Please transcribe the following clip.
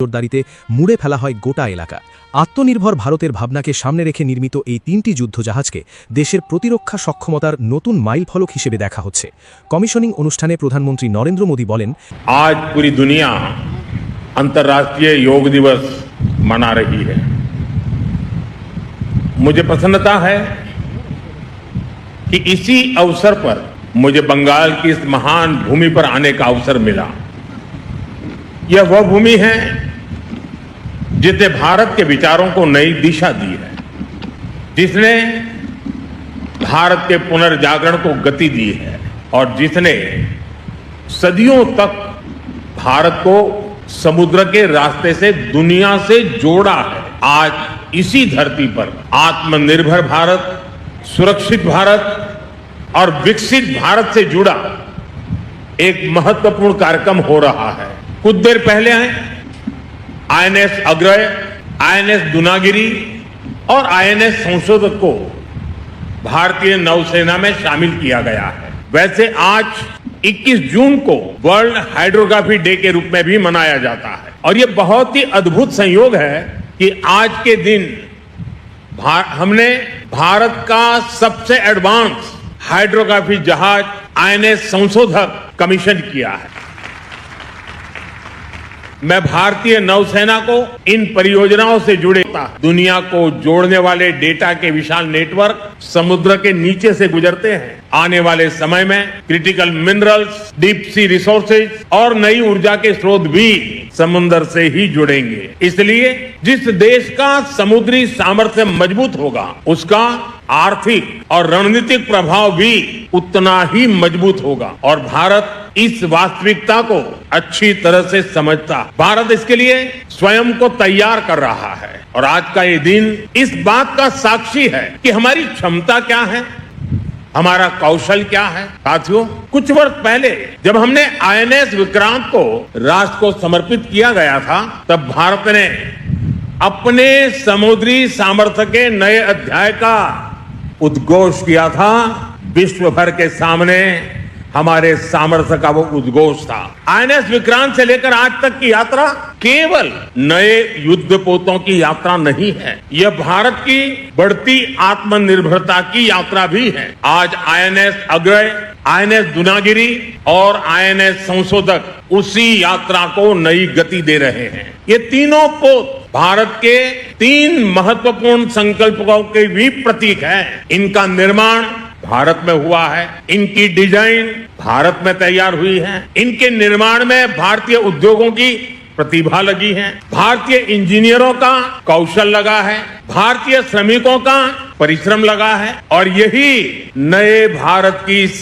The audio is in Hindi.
জোরদারিতে মুড়ে ফেলা হয় গোটা এলাকা। আত্মনির্ভর ভারতের ভাবনাকে সামনে রেখে নির্মিত এই তিনটি যুদ্ধজাহাজকে দেশের প্রতিরক্ষা সক্ষমতার নতুন মাইলফলক হিসেবে দেখা হচ্ছে। কমিশনিং অনুষ্ঠানে প্রধানমন্ত্রী নরেন্দ্র মোদী বলেন, आज पूरी दुनिया अंतर्राष्ट्रीय योग दिवस मना रही है। मुझे प्रसन्नता है कि इसी अवसर पर मुझे बंगाल की इस महान भूमि पर आने का अवसर मिला। यह वह भूमि है जिसने भारत के विचारों को नई दिशा दी है, जिसने भारत के पुनर्जागरण को गति दी है और जिसने सदियों तक भारत को समुद्र के रास्ते से दुनिया से जोड़ा है। आज इसी धरती पर आत्मनिर्भर भारत, सुरक्षित भारत और विकसित भारत से जुड़ा एक महत्वपूर्ण कार्यक्रम हो रहा है। कुछ देर पहले आईएनएस अग्रय, आईएनएस दुनागिरी और आईएनएस संशोधक को भारतीय नौसेना में शामिल किया गया है। वैसे आज 21 जून को वर्ल्ड हाइड्रोग्राफी डे के रूप में भी मनाया जाता है और ये बहुत ही अद्भुत संयोग है कि आज के दिन हमने भारत का सबसे एडवांस हाइड्रोग्राफी जहाज आईएनएस संशोधक कमीशन किया है। मैं भारतीय नौसेना को इन परियोजनाओं से जुड़े दुनिया को जोड़ने वाले डेटा के विशाल नेटवर्क समुद्र के नीचे से गुजरते हैं। आने वाले समय में critical minerals, deep sea resources और नई ऊर्जा के स्रोत भी समुद्र से ही जुड़ेंगे। इसलिए जिस देश का समुद्री सामर्थ्य मजबूत होगा, उसका आर्थिक और रणनीतिक प्रभाव भी उतना ही मजबूत होगा और भारत इस वास्तविकता को अच्छी तरह से समझता। भारत इसके लिए स्वयं को तैयार कर रहा है और आज का ये दिन इस बात का साक्षी है कि हमारी क्षमता क्या है, हमारा कौशल क्या है। साथियों, कुछ वर्ष पहले जब हमने आईएनएस विक्रांत को राष्ट्र को समर्पित किया गया था, तब भारत ने अपने समुद्री सामर्थ्य के नए अध्याय का उद्घोष किया था। विश्व भर के सामने हमारे सामर्थ्य का वो उद्घोष था। आईएनएस विक्रांत से लेकर आज तक की यात्रा केवल नए युद्धपोतों की यात्रा नहीं है, यह भारत की बढ़ती आत्मनिर्भरता की यात्रा भी है। आज आईएनएस अग्रय, आईएनएस दुनागिरी और आईएनएस संशोधक उसी यात्रा को नई गति दे रहे हैं। ये तीनों पोत भारत के 3 महत्वपूर्ण संकल्पों के भी प्रतीक हैं। इनका निर्माण भारत में हुआ है, इनकी डिजाइन भारत में तैयार हुई है, इनके निर्माण में भारतीय उद्योगों की प्रतिभा लगी है, भारतीय इंजीनियरों का कौशल लगा है, भारतीय श्रमिकों का परिश्रम लगा है और यही नए भारत की